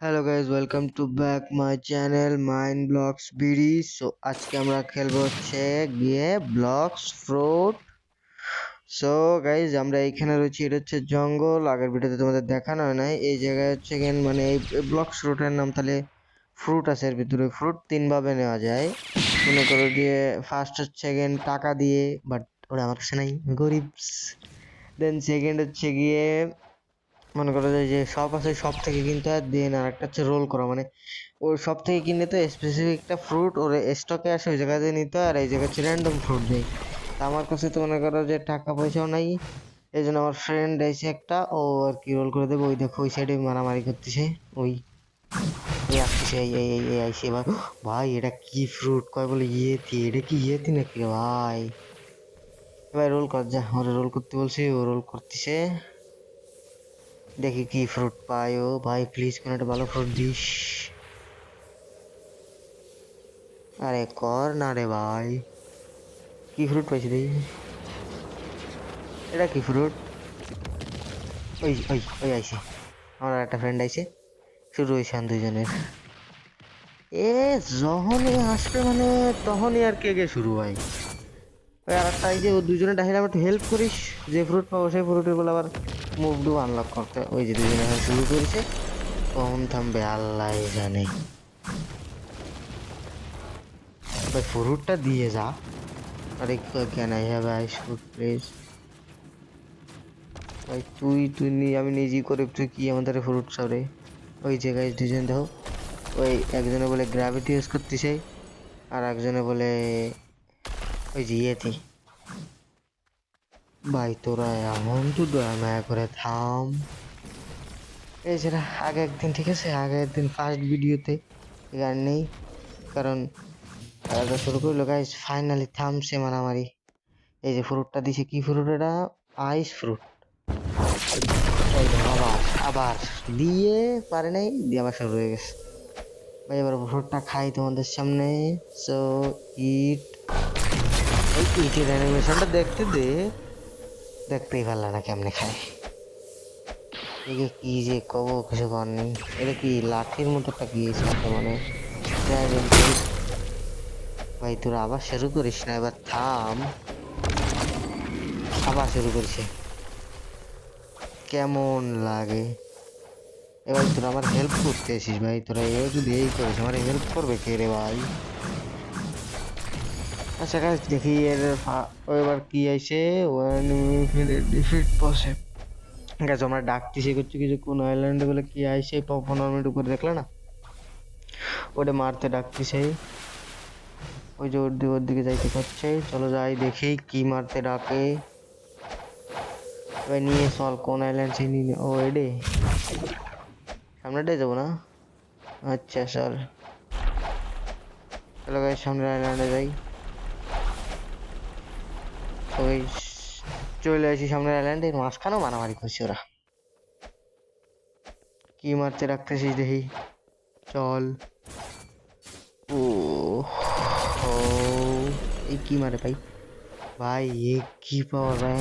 Hello guys, welcome to back my channel mind blocks BD. So আজকে আমরা খেলবো হচ্ছে গিয়ে ব্লকস ফ্রুট। সো গাইজ, আমরা এইখানে রয়েছি, এটা হচ্ছে জঙ্গল। আগের ভিডিওতে তোমাদের দেখানো হয় নাই। এই জায়গায় হচ্ছে মানে এই ব্লকস ফ্রুটের নাম, তাহলে ফ্রুট আছে এর ভিতরে। ফ্রুট তিনভাবে নেওয়া যায়। মনে করো দিয়ে ফার্স্ট হচ্ছে টাকা দিয়ে, বাট ওরা আমার কাছে নাই, গরিব। দেন সেকেন্ড হচ্ছে গিয়ে মনে করো যে শপ আছে, শপ থেকে কিনতে হয়। দেন আর একটা হচ্ছে রোল করা, মানে ওর শপ থেকে কিনলে তো স্পেসিফিক একটা ফ্রুট ওর স্টকে আসে, ওই জায়গা দিয়ে নিতে হয়। আর এই জায়গা হচ্ছে র্যান্ডম ফ্রুট দেয়। তা আমার কাছে তো মনে করো যে টাকা পয়সাও নাই, এই জন্য আমার ফ্রেন্ড এসে একটা ও আর কি রোল করে দেবে। ওই দেখো ওই সাইডে মারামারি করতেছে। ওই ওই আসতেছে, এই আইসে এবার। ভাই এটা কি ফ্রুট কয় বলে ইয়েতি, এটা কি ইয়েতি নাকি রে ভাই? এবার রোল কর, যা ওরা রোল করতে বলছি, ও রোল করতেছে। দেখি কি ফ্রুট পাই। ও ভাই প্লিজ কোনো একটা ভালো ফ্রুট দিস। আরে কর না রে ভাই। কি ফ্রুট পাইছি দেখি। এটা কি ফ্রুট? ওই ওই ওই আইছে, আমার একটা ফ্রেন্ড আইছে। শুরু হয়েছে দুজনের। এ যখনই আসবে মানে তখনই আর কে কে শুরু হয়। ওই আর একটা এই যে ও দুজনে ডাহিলাম একটু হেল্প করিস, যে ফ্রুট পাবো সেই ফ্রুটের বলে আবার মুভ টু আনলক করতে। ওই যে দুজনে এখন শুরু করেছে, কখন থামবে আল্লাহ জানে। ভাই ফ্রুটটা দিয়ে যা। আরে can I have ice fruit please? ভাই তুই তুই আমি নিজেই করে, তুই কি আমাদের ফ্রুট সারে? ওই যে গাইস দুজন দেখো, ওই একজনে বলে গ্র্যাভিটি ইউজ করতেছে, আর একজনে বলে ওই যে ইয়েতে। ভাই তোরা এমন তো দয়া মায়া করে থাম। এই যেটা আগে একদিন, ঠিক আছে, আগে একদিন ফার্স্ট ভিডিওতে গান নেই, কারণ খেলাটা শুরু করলো গাইস, ফাইনালি থামছে মারামারি। এই যে ফ্রুটটা দিছে, কি ফ্রুট এটা? আইস ফ্রুট। এই দেখো আবার আবার দিয়ে পারে নাই, দিয়ে আবার শুরু হয়ে গেছে। ভাই এবার ফ্রুটটা খাই তোমাদের সামনে। So it. এই ইটের অ্যানিমেশনটা দেখতে দে, দেখতেই পারলা না কেমনে খায়। একে কি যে কব, কিছু করার নেই। এটা কি লাঠির মতো একটা কি সাথে, মানে ড্রাগন ফ্রুট। ভাই তোরা আবার শুরু করিস না, এবার থাম। আবার শুরু করিস, কেমন লাগে? এবার তোরা আমার হেল্প করতে আসিস ভাই, তোরা এও যদি এই করিস আমার হেল্প করবে কে রে ভাই? আচ্ছা গাইস দেখি এর ও এবার কি আইছে। ওয়ান ডিফিট পসে গেছে, আমরা ডাকতেছি করছি কিছু, কোন আইল্যান্ডে বলে কি আইছে 15 মিনিট উপরে দেখলে না? ওটা মারতে ডাকতেছে। ওই যে ওর দিকে যাইতে করছে, চলো যাই দেখি কি মারতে ডাকে। এবার নিয়ে চল, কোন আইল্যান্ড সেই নিয়ে ও এডে সামনেটাই যাবো না? আচ্ছা চল, চলো গাইস সামনের আইল্যান্ডে যাই। সবাই চলে আসি সামনের আইল্যান্ডে, মাঝখানেও মারামারি করছে ওরা। কি মারতে রাখতেছিস দেখি, চল। ও ও, এই কি মারে ভাই? ভাই এ কি পাওয়ার ভাই?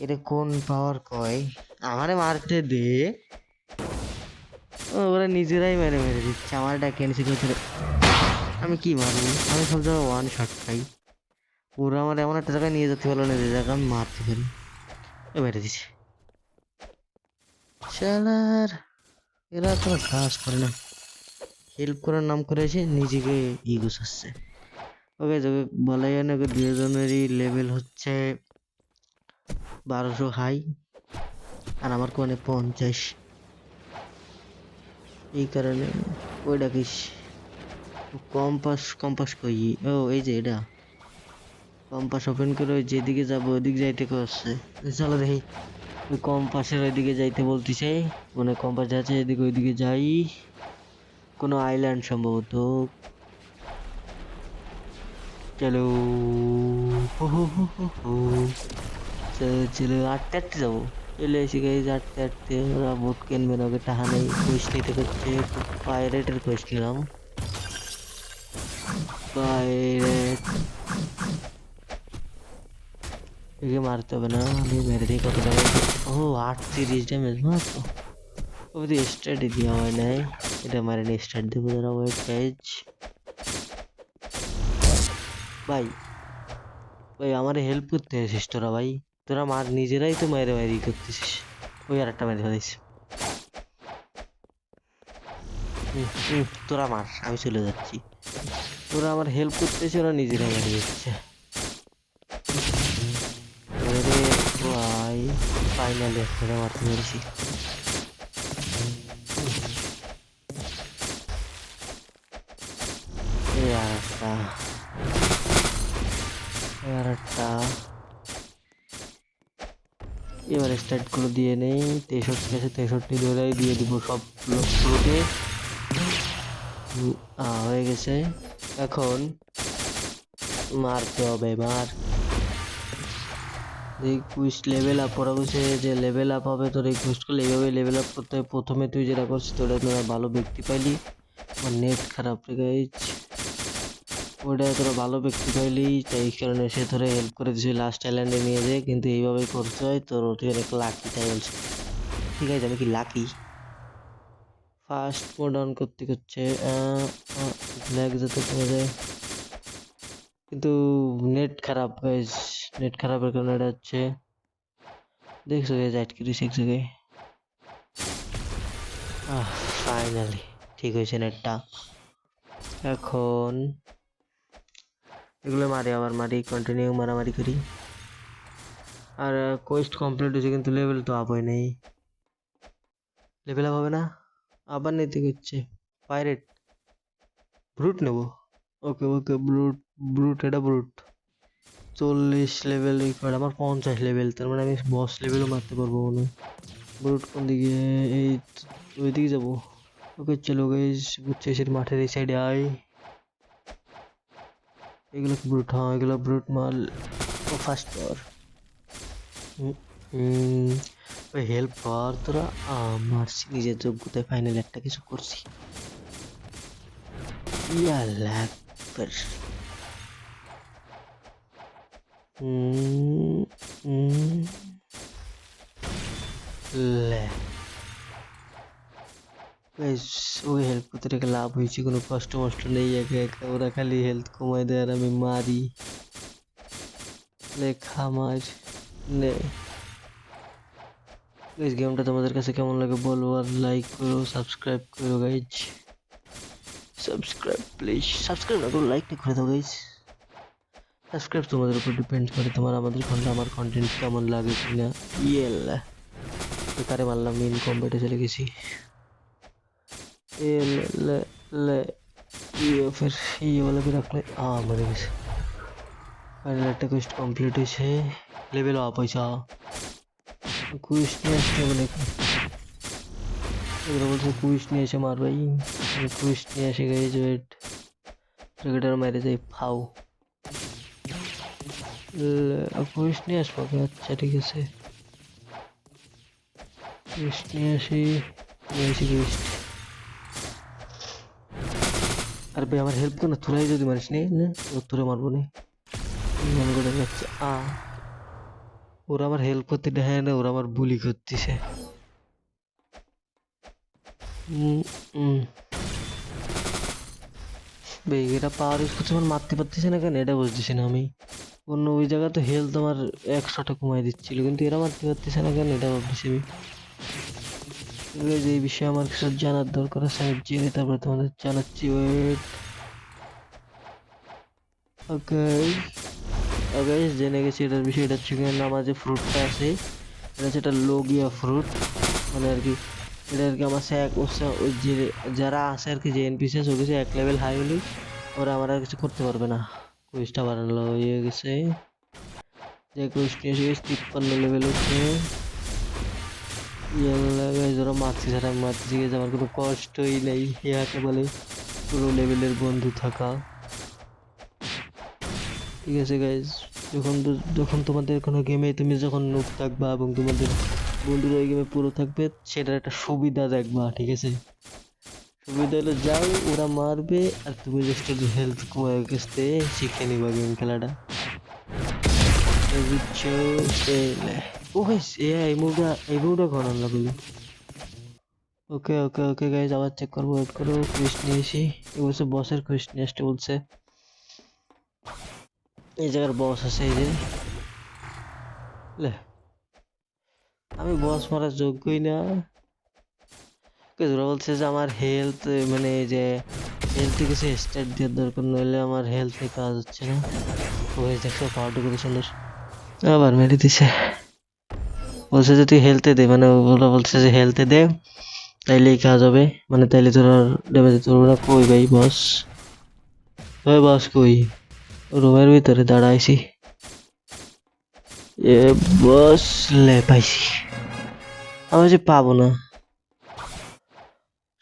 এটা কোন পাওয়ার কয়? আমারে মারতে দে। ওরা নিজেরাই মেরে মেরে দিচ্ছে, আমার ডাকে এনেছে করছে। আমি কি মারবো? আমি সব জায়গায় ওয়ান শট খাই। ওরা আমার এমন একটা জায়গায় নিয়ে যেতে পারলো না যে জায়গায় আমি মারতে পারি। মেরে দিছে শালার। এরা কোনো কাজ করে না, হেল্প করার নাম করে এসে নিজেকে গুছাচ্ছে। ওকে তোকে বলাই হয় না, ওকে দুজনেরই লেভেল হচ্ছে 1200 হাই, আর আমার কোনে 50। এই কারণে ওই ডাকিস। কম্পাস কম্পাস কই? ও এই যে এটা কম্পাস ওপেন করে ওই যেদিকে যাবো ওইদিকে যাইতে করছে। চলো দেখি, ওই কম্পাসের ওইদিকে যাইতে বলতিছে, মানে কম্পাস যাচ্ছে এদিকে, ওইদিকে যাই। কোনো আইল্যান্ড সম্ভবত। চলো হো হো হো হো হো। চলো চলো, আটতে আটতে যাবো। চলে এসে গাইজ, আটতে আটতে। ওরা বুট কিনবে না, ওকে টাহা নেই, কোয়েস্ট নিতে করছে। পাইরেটের কোয়েস্ট নিলাম, পাইরেট। একে মারতে হবে না, আমি মেরে দিই। কত ড্যামেজ? ও 38 ড্যামেজ মাত্র। ওই স্টার্টে দেওয়া হয় নাই, এটা মারে স্টার্ট দেবো যারা ওয়েব পেজ। ভাই ভাই আমার হেল্প করতে আসিস তোরা, ভাই তোরা মার নিজেরাই তো মায়ের মারি করতেছিস। ওই আর একটা মেরে ফেলাইস। তোরা মার, আমি চলে যাচ্ছি। তোরা আমার হেল্প করতেছে, ওরা নিজেরাই মারি দিচ্ছে। ভাই ফাইনালি একটা মারতে পেরেছি। এবার স্টার্ট করে দিয়ে নেই। 63 আছে, 63 ধরেই দিয়ে দিব সব ফ্লোটে। হয়ে গেছে। এখন মারতে হবে, মার। রিকোয়েস্ট লেভেল আপ করা বলছে, যে লেভেল আপ হবে তো রিকোয়েস্ট করলে এইভাবে লেভেল আপ করতে হবে। প্রথমে তুই যেটা করছিস তোটা তোরা ভালো ব্যক্তি পাইলি, আমার নেট খারাপ রে গাইজ, ওটা তোরা ভালো ব্যক্তি পাইলি, তাই এই কারণে সে ধরে হেল্প করে দিয়েছে লাস্ট আইল্যান্ডে নিয়ে যায়। কিন্তু এইভাবে করতে হয় তোর, তুই অনেক লাকি, তাই বলছে। ঠিক আছে, আমি কি লাকি? ফাস্ট মোড অন করতে করছে ল্যাগ যাতে কমে যায়, কিন্তু নেট খারাপ গাইজ, নেট খারাপের কারণে এটা হচ্ছে। দেখছো গাইজ আটকে দিয়েছে এক জায়গায়। ফাইনালি ঠিক হয়েছে নেটটা। এখন এগুলো মারি, আবার মারি, কন্টিনিউ মারামারি করি। আর কোয়েস্ট কমপ্লিট হয়েছে কিন্তু লেভেল তো আপ হয় নাই। লেভেল আপ হবে না, আবার নিতে হচ্ছে। পাইরেট ব্রুট নেব। ওকে ওকে, ব্রুট ব্রুট, এটা ব্রুট। 40 লেভেল রিকোয়ার্ড, আমার 50 লেভেল, তার মানে আমি বস লেভেলও মারতে পারবো মনে হয়। ব্রুট কোন দিকে? এই ওই দিকে যাবো। ওকে চলো গাইস, বুঝছে এসে মাঠের এই সাইডে আয়। এগুলো ব্রুট, হ্যাঁ এগুলো ব্রুট মাল। ও ফার্স্ট পাওয়ার। ওই হেল্প কর তোরা, মারছি নিজের যোগ্যতায়, ফাইনাল একটা কিছু করছি। ইয়াল্লা একবার লে ওই হেল্প করতে রেখে লাভ হয়েছে, কোনো কষ্ট মষ্ট নেই। একে একে ওরা খালি হেলথ কমাই দেয় আর আমি মারি। লেখা মার নে। গাইজ গেমটা তোমাদের কাছে কেমন লাগে বলো, আর লাইক করো, সাবস্ক্রাইব করো গাইজ। সাবস্ক্রাইব প্লিজ, সাবস্ক্রাইব না করো লাইকটা করে দাও গাইজ। সাবস্ক্রাইব তোমাদের উপর ডিপেন্ড করে, তোমার আমাদের আমার কন্টেন্ট কেমন লাগে কিনা। ইয়েল্লা বেকারে মারলাম, মেন কম্বেটে চলে গেছি। এ লে লে ইয়ে ফির ইয়ে वाला भी रख ले। মরে গেছে। ফাইনাল একটা কোয়েস্ট কমপ্লিট হয়েছে, লেভেল আপ হয়েছে। কোয়েস্ট নিয়ে আসতে হবে নাকি? এগুলো বলছে কোয়েস্ট নিয়ে এসে মার ভাই। আমি কোয়েস্ট নিয়ে এসে গাইজ, ওয়েট ক্রিকেটার মেরে যাই ফাউ। কোয়েস্ট নিয়ে আসবো, আচ্ছা ঠিক আছে, কোয়েস্ট নিয়ে আসি, নিয়ে আসি কোয়েস্ট। আর ভাই আমার হেল্প কর না, তোরাই যদি মারিস নি না, তোরে মারবো নি মনে করে যাচ্ছে। ওরা আমার হেল্প করতে দেয় না, ওরা আমার বুলি করতেছে। ভাই এটা পাওয়ার ইউজ করছে, আমার মারতে পারতেছে না কেন এটা বুঝতেছি না আমি। অন্য ওই জায়গা তো হেলথ আমার 100টা কমাই দিচ্ছিল, কিন্তু এরা মারতে পারতেছে না কেন এটা ভাবতেছি আমি। এই বিষয়ে আমার কিছু জানার দরকার আছে, আমি জেনে তারপরে তোমাদের জানাচ্ছি। ওয়েট ওকে ওকে, জেনে গেছি এটার বিষয়। এটা হচ্ছে আমার যে ফ্রুটটা আছে, এটা হচ্ছে একটা লোগিয়া ফ্রুট, মানে আর কি এটা আর কি আমার সে ওই যে যারা আছে আর কি, যে এনপিসি আছে ওকে 1 লেভেল হাই হলে ওরা আমার আর কিছু করতে পারবে না। কুইজটা বাড়ানো হয়ে গেছে, যে কুইজটি এসে 53 লেভেল হচ্ছে। ওরা মারছি ছাড়া আমি মারছি, আমার কোনো কষ্টই নেই। ইয়াকে বলে পুরো লেভেলের বন্ধু থাকা। ঠিক আছে গাইজ, যখন তোমাদের কোনো গেমে তুমি যখন নুব থাকবা এবং তোমাদের বন্ধুরা ওই গেমে পুরো থাকবে, সেটার একটা সুবিধা দেখবা। ঠিক আছে, সুবিধা হলো যাও ওরা মারবে আর তুমি জাস্ট হেলথ কমায় গেছতে শিখে নিবা গেম খেলাটা, বুঝছো? ও গাইস এই মুভটা ঘন লাগলো। ওকে ওকে ওকে গাইজ, আবার চেক করবো, ওয়েট করো। কুইজ নিয়ে এসি, এ বলছে বসের কুইজ নিয়ে আসতে বলছে। এই জায়গার বস আছে, এই যে লে, আমি বস মারার যোগ্যই না। ওরা বলছে যে আমার হেলথ, মানে এই যে হেলথে কিছু স্টার্ট দেওয়ার দরকার, নইলে আমার হেলথে কাজ হচ্ছে না। ওই দেখো পাওয়ারটা কত সুন্দর, আবার মেরে দিছে। বলছে যে তুই হেলথে দে, মানে ওরা বলছে যে হেলথে দে, তাইলেই কাজ হবে, মানে তাইলে তোর আর ড্যামেজ দিতে পারবে না। কই ভাই বস, ওই বস কই? রুমের ভিতরে দাঁড়াইছি। এ বস, লে পাইছি। আমি যে পাবো না,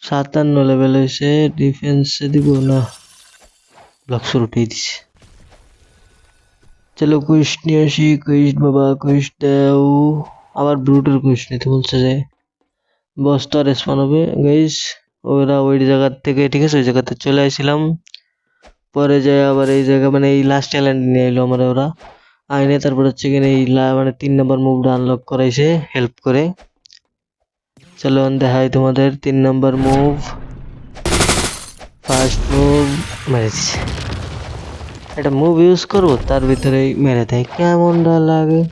57 লেভেল হয়েছে, ডিফেন্সে দিব না, ব্লকস উঠেই দিছে। চলো কুইজ নিয়ে আসি, কুইজ বাবা কুইজ দাও। আবার ব্রুটের কুইজ নিতে বলছে যে বস তো রেসপন হবে গাইস। ওরা ওই জায়গার থেকে, ঠিক আছে, ওই জায়গাতে চলে আসছিলাম, পরে যায় আবার এই জায়গা, মানে এই লাস্ট চ্যালেঞ্জ নিয়ে এলো আমার ওরা আইনে। তারপর হচ্ছে কিনা এই মানে 3 নম্বর মুভটা আনলক করাইছে হেল্প করে। চলো দেখাই তোমাদের 3 নম্বর মুভ। ফার্স্ট মুভ মেরে দিচ্ছে, একটা মুভ ইউজ করবো তার ভিতরেই মেরে দেয়, কেমনটা লাগে।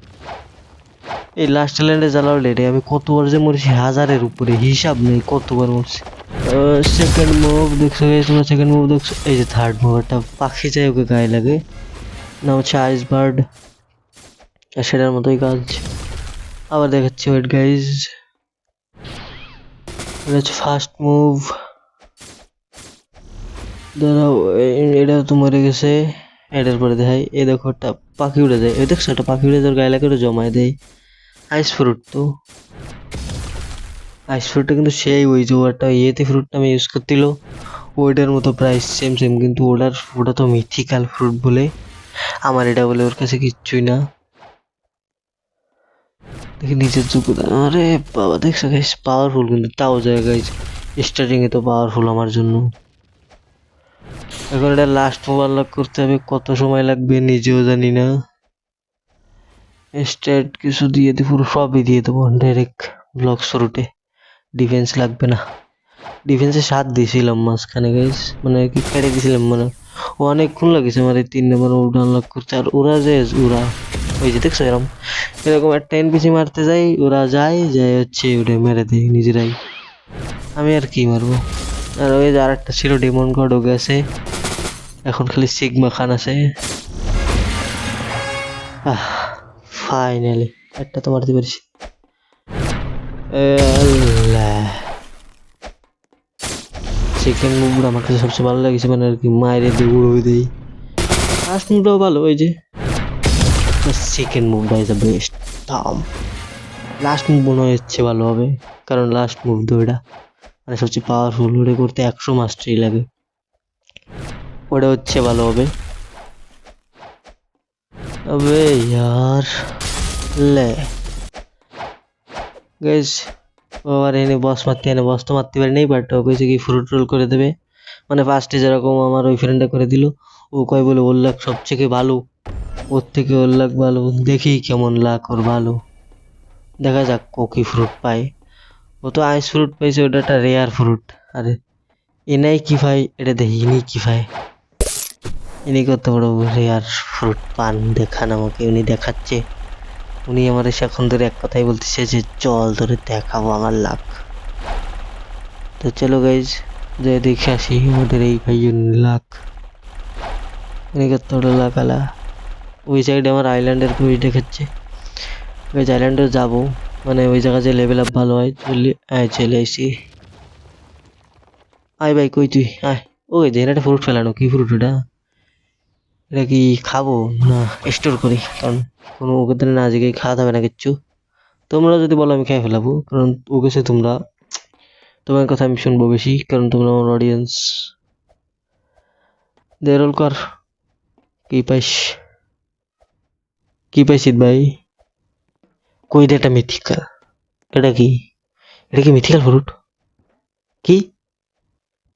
এই লাস্ট চ্যালেঞ্জে জ্বালাও লেটে আমি কতবার যে মরেছি, 1000-এর উপরে, হিসাব নেই কতবার মরছি। সেকেন্ড মুভ দেখছো তোমরা, সেকেন্ড মুভ দেখছো, এই যে থার্ড মুভ, একটা পাখি চাই ওকে গায়ে লাগে, নাম হচ্ছে আইস বার্ড, সেটার মতোই কাজ। আবার দেখাচ্ছি, ওয়েট গাইজ, এটা হচ্ছে ফার্স্ট মুভ। দাঁড়াও, এটা তো মরে গেছে, এটার পরে দেখাই, এই দেখো একটা পাখি উড়ে যায়, এই দেখছো একটা পাখি উড়ে যাওয়ার গায়ে লাগে, ওটা জমায় দেয়। আইস ফ্রুট, তো আইস ফ্রুটটা কিন্তু সেই ওই যে একটা ইয়েতে ফ্রুটটা আমি ইউজ করছিল, ওইটার মতো প্রাইস সেম সেম, কিন্তু ওটা তো মিথিক্যাল ফ্রুট বলে, আমার এটা বলে ওর কাছে কিচ্ছুই না। দেখি নিচের যোগ্যতা, আরে বাবা দেখছো গাইস, পাওয়ারফুল, কিন্তু তাও যায় গাইস, স্টার্টিং এ তো পাওয়ারফুল আমার জন্য। এখন এটা লাস্ট মুভ আনলক করতে হবে, কত সময় লাগবে নিজেও জানি না। স্ট্যাট কিছু দিয়ে দিই, পুরো সবই দিয়ে দেবো ডাইরেক্ট ব্লকস রুটে, ডিফেন্স লাগবে না। ডিফেন্সে 7 দিয়েছিলাম মাঝখানে গাইস, মানে কি কেটে দিয়েছিলাম, মানে ও অনেকক্ষণ লাগেছে আমার এই 3 নম্বর মুভটা আনলক করতে। আর ওরা যে ওরা ওই যে দেখছো এরকম এরকম একটা এনপিসি মারতে যাই, ওরা যায় যায় হচ্ছে ওটা মেরে দেয় নিজেরাই, আমি আর কি মারবো। আর ওই যে আরেকটা ছিল ডেমন গড, ও গেছে, এখন খালি সিগমা খান আছে। ফাইনালি একটা তো মারতে পারছি। সেকেন্ড মুভটা আমার কাছে সবচেয়ে ভালো লাগছে, মানে আর কি মায়ের দিয়ে উড়ো দেই। ফার্স্ট মুভটাও ভালো, ওই যে সেকেন্ড মুভটা is the best. Last move মনে হচ্ছে ভালো হবে, কারণ লাস্ট মুভ তো ওটা মানে সবচেয়ে পাওয়ারফুল, ওটা করতে 100 মাস্টারি লাগে, ওটা হচ্ছে ভালো হবে। अबे यार ले গাইস, আর এনে বস মারতে, এনে বস তো মারতে পারি নাই, বাট ও কইছে কি ফ্রুট রোল করে দেবে, মানে ফার্স্টে যেরকম আমার ওই ফ্রেন্ডটা করে দিল, ও কয় বলে ওর লাক সবথেকে ভালো, ওর থেকে ওর লাক ভালো, দেখি কেমন লাক ওর ভালো, দেখা যাক ও কি ফ্রুট পায়। ও তো আইস ফ্রুট পাইছে, ওটা একটা রেয়ার ফ্রুট। আরে এনাই কি ভাই, এটা দেখি ইনি কি ভাই, ইনি কত বড় রেয়ার ফ্রুট পান, দেখান আমাকে, উনি দেখাচ্ছে। উনি আমার এখন ধরে এক কথাই বলতেছে যে চল ধরে দেখাবো আমার লাক। তো চলো গাইজ, যে দেখে আসি আমাদের এই ভাইয়ের লাক, উনি কত বড় লাক আলা। ওই সাইডে আমার আইল্যান্ডের কুইজ দেখাচ্ছে, ওই আইল্যান্ডে যাবো, মানে ওই জায়গায় যে লেভেল আপ ভালো হয়, চলে আসি। আয় ভাই কই তুই আয়। ওই যে একটা ফ্রুট ফেলানো, কি ফ্রুট এটা? এটা কি খাবো না স্টোর করি? কারণ কোনো ওকে না আজকে খাওয়া যাবে না কিচ্ছু, তোমরা যদি বলো আমি খেয়ে ফেলাবো, কারণ ও গেছে, তোমরা তোমার কথা আমি শুনবো বেশি, কারণ তোমরা আমার অডিয়েন্স। দে রোল কর, কি পাইস, কি পাইছিস ভাই? কই দে, এটা মিথিক্যাল, এটা কি, এটা কি মিথিক্যাল ফ্রুট? কি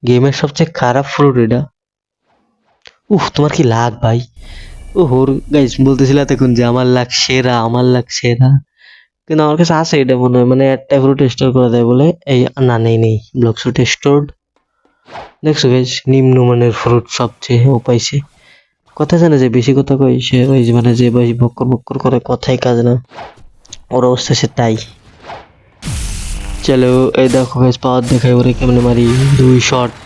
গেমের সবচেয়ে খারাপ ফ্রুট এটা? উফ, তোমার কি লাগ ভাই। ও হোর গাইস, বলতেছিল তখন যে আমার লাগ সেরা, আমার লাগ সেরা, কিন্তু আমার কাছে আছে এটা মনে হয়, মানে একটা ফ্রুট স্টোর করা যায় বলে। এই না, নেই ব্লক ফ্রুট স্টোর। দেখছো গাইস, নিম্নমানের ফ্রুট সবচেয়ে ও পাইছে। কথা জানে যে বেশি কথা কই সে ওই যে মানে যে বেশি বক্কর বক্কর করে, কথাই কাজ না, ওর অবস্থা সে তাই। চলো এই দেখো গাইস, পাওয়ার দেখাই ওরে কেমনে মারি, 2 শট।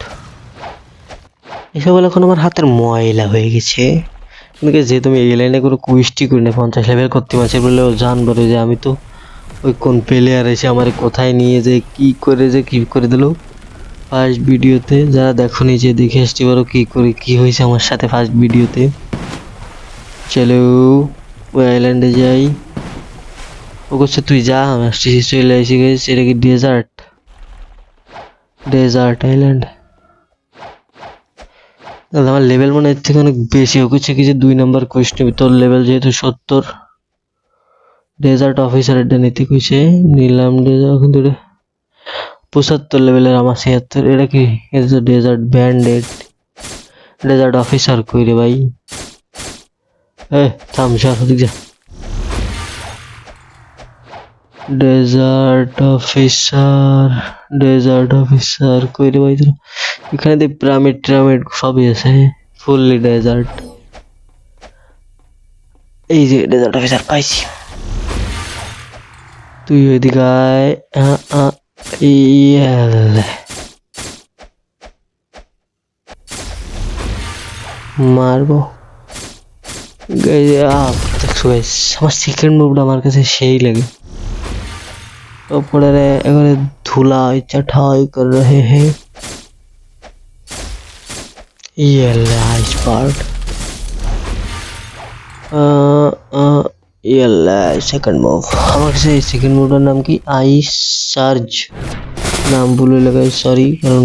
এসব এখন আমার হাতের ময়লা হয়ে গেছে। কিন্তু guys, যেহেতু আমি এই লাইনে কোনো কুইস্টই করি না, 50 লেভেল করতে পারছি বললেও জানবো যে আমি তো ওই কোন প্লেয়ার এসে আমার কোথায় নিয়ে যে কি করে যে কি করে দিল ফার্স্ট ভিডিওতে। যারা দেখোনি যে দেখে আসতে পারো কি করে কি হয়েছে আমার সাথে ফার্স্ট ভিডিওতে। চলো ওই আইল্যান্ডে যাই। ও করছে তুই যা, আমি আসতেছি, চলে আসি গেছি। এটা কি ডেজার্ট? Desert island. আমার লেভেল মনে এর থেকে অনেক বেশি। ও করছে কি যে 2 নম্বর কোয়েশ্চন, তোর লেভেল যেহেতু 70, ডেজার্ট অফিসার এটা নিতে কইছে, নিলাম। ডেজার্ট কিন্তু 75 লেভেলের, আমার 76। এটা কি? এটা তো ডেজার্ট ব্যান্ডেড। ডেজার্ট অফিসার কই রে ভাই? থাম, সর ওদিক যা। ডেজার্ট অফিসার, ডেজার্ট অফিসার কই রে ভাই তোরা? এখানে তো পিরামিড টিরামিড সবই আছে, ফুললি ডেজার্ট। এই যে ডেজার্ট অফিসার পাইছি। তুই ওইদিকে আয়। ইয়ালে মারবো। দেখছো গাইস, আমার সেকেন্ড মুভটা আমার কাছে সেই লাগে। ऊपर এবারে ধুলাই চটাই কর রহে हैं। ये लाइस पार्ट। ये सेकंड মুভ। আমার কাছে এই সেকেন্ড মুভটার নাম কি? আইস সার্জ। নাম ভুলে লাগাই, সরি। কারণ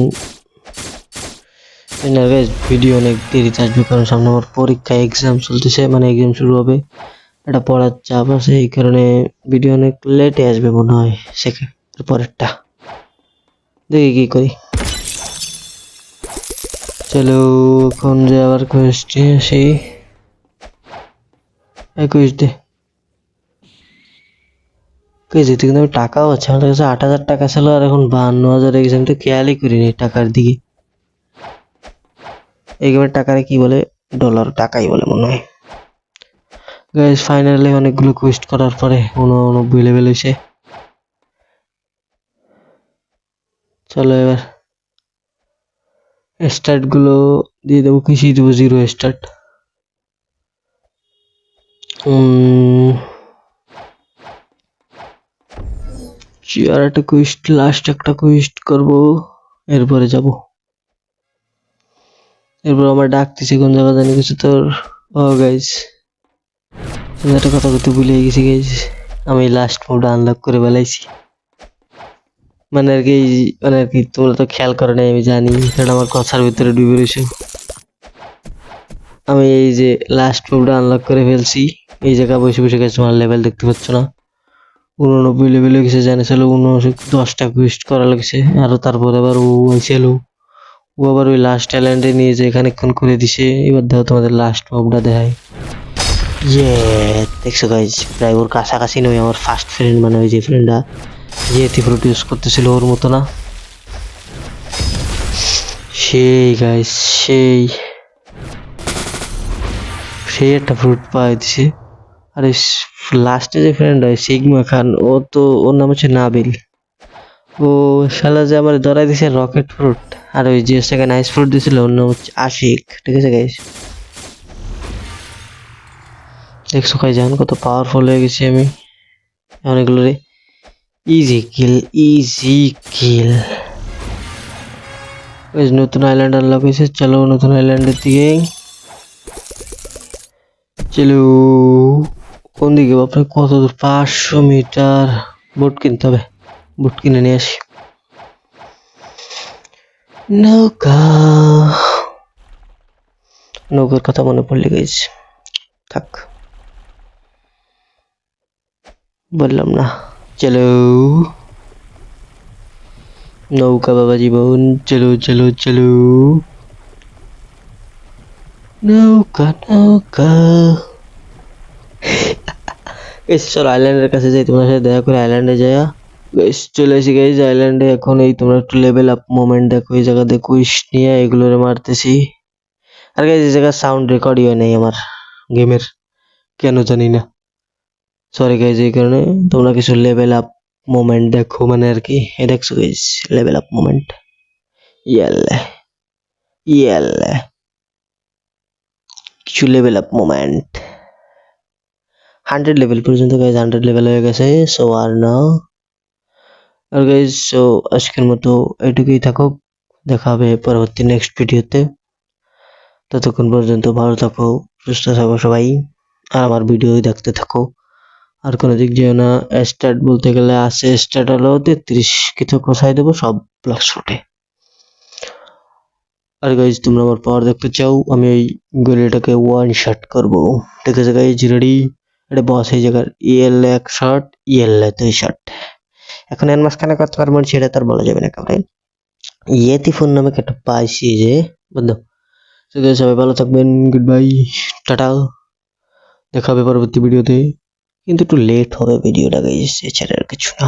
না গাইস, ভিডিও অনেক দেরিতে আসবে, কারণ সামনে আমার পরীক্ষা এক্সাম চলতেছে, মানে এক্সাম শুরু হবে, এটা পড়ার চাপ আছে, এই কারণে ভিডিও অনেক লেটে আসবে মনে হয়। সেকেন্ড পরেরটা দেখি কি করি। চলো এখন যে আবার কোয়েস্টে আসি। 21 দে। যেতে কিন্তু আমি টাকাও আছে, আমার কাছে 8,000 টাকা ছিল, আর এখন 52,000 এক্সাম তো খেয়ালই করিনি টাকার দিকে। এই গেমের টাকারে কি বলে? ডলার, টাকাই বলে মনে হয়। গাইস ফাইনালি অনেকগুলো কোয়েস্ট করার পরে 89 লেভেল হয়েছে। চলো এবার স্টার্ট গুলো দিয়ে দেবো। কিছু দেবো 0 স্টার্ট। আর একটা কুইস্ট, লাস্ট একটা কুইস্ট করবো, এরপরে যাব। এরপর আমার ডাকতেছি কোন জায়গা জানি কিছু তোর। ও গাইস, আমি একটা কথা বলতে ভুলে গেছি গাইস, আমি লাস্ট মোডটা আনলক করে বেলাইছি। মানে আর কি, মানে আর কি, তোমরা তো খেয়াল করো নাই আমি জানি, সেটা আমার কথার ভিতরে ডুবে রয়েছে। আমি এই যে লাস্ট মোডটা আনলক করে ফেলছি। এই জায়গায় বসে বসে গেছে, আমার লেভেল দেখতে পাচ্ছ না? 89 লেভেল হয়ে গেছে, জানে ছিল 10টা কুইস্ট করা লাগছে। আরো তারপরে আবার ও ছিল, ও আবার ওই লাস্ট আইল্যান্ডে নিয়ে যে খানিকক্ষণ করে দিছে। এবার দেখো তোমাদের লাস্ট মুভটা দেখাই। ইয়ে, দেখছো গাইজ, প্রায় ওর কাছাকাছি নয় আমার ফার্স্ট ফ্রেন্ড, মানে ওই যে ফ্রেন্ডটা যে ফ্রুট ইউজ করতেছিল ওর মতো না। সেই গাইজ, সেই সেই একটা ফ্রুট পাই দিছে। আর লাস্টে যে ফ্রেন্ড হয় সিগমা খান, ও তো, ওর নাম হচ্ছে নাবিল। ও শালা যে আমার ধরাই দিছে রকেট ফ্রুট, আর ওই যে সেকেন্ড আইস ফ্রুট দিছিল ওর নাম হচ্ছে আশিক। ঠিক আছে গাইজ, দেখছো ভাই জান কত পাওয়ারফুল হয়ে গেছি আমি অনেকগুলো রে। ইজি কিল, ইজি কিল। ওই নতুন আইল্যান্ড আনলক হয়েছে, চলো নতুন আইল্যান্ডের দিকে চলো। কোন দিকে বাপরে, কত দূর? 500 মিটার। বুট কিনতে হবে, বুট কিনে নিয়ে আসি। নৌকা, নৌকার কথা মনে পড়লে গেছে, থাক বললাম না। চলো নৌকা বাবা জীবন, চলো চলো চলো। নৌকা নৌকা। গাইস চলো আইল্যান্ডের কাছে যাই, তোমার সাথে দেখা করে আইল্যান্ডে যাইয়া। গাইস চলে আসি গাইস আইল্যান্ডে। এখন এই তোমরা একটু লেভেল আপ মোমেন্ট দেখো, এই জায়গাতে কুইশ নিয়ে এগুলোরে মারতেছি। আর গাইস এই জায়গায় সাউন্ড রেকর্ডই হয় নাই আমার গেমের, কেন জানি না। সরি গাইস, এই কারণে তোমরা কিছু লেভেল আপ মোমেন্ট দেখো, মানে আর কি। এই দেখছো গাইস লেভেল আপ মোমেন্ট, ইয়াল্লা ইয়াল্লা, কিছু লেভেল আপ মোমেন্ট। 100 লেভেল পর্যন্ত গাইস, 100 লেভেল হয়ে গেছে। সো আর না। আর গাইস সো আজকের মতো এটুকুই থাকুক, দেখা হবে পরবর্তী নেক্সট ভিডিওতে। ততক্ষণ পর্যন্ত ভালো থাকো, সুস্থ থাকো সবাই, আর আমার ভিডিও দেখতে থাকো। আর কোনো দিক যেও না। স্টার্ট বলতে গেলে আছে, স্টার্ট হলো 33 কিছু কোথায় দেবো সব ব্লক শটে। আর গাইজ তোমরা আমার পাওয়ার দেখতে চাও, আমি এই গলিটাকে ওয়ান শট করবো। ঠিক আছে গাইজ, রেডি? এটা বস এই জায়গার ইএল 1 শট, ইএল 2 শট। এখন এর মাঝখানে কত পারবো সেটা তার বলা যাবে না, কারণ ইয়েতি ফোন নামে একটা পাইছি যে বন্ধু। ঠিক আছে, সবাই ভালো থাকবেন, গুড বাই, টাটা। দেখা হবে পরবর্তী ভিডিওতে, কিন্তু একটু লেট হবে ভিডিওটা গাইজ, এছাড়া আর কিছু না।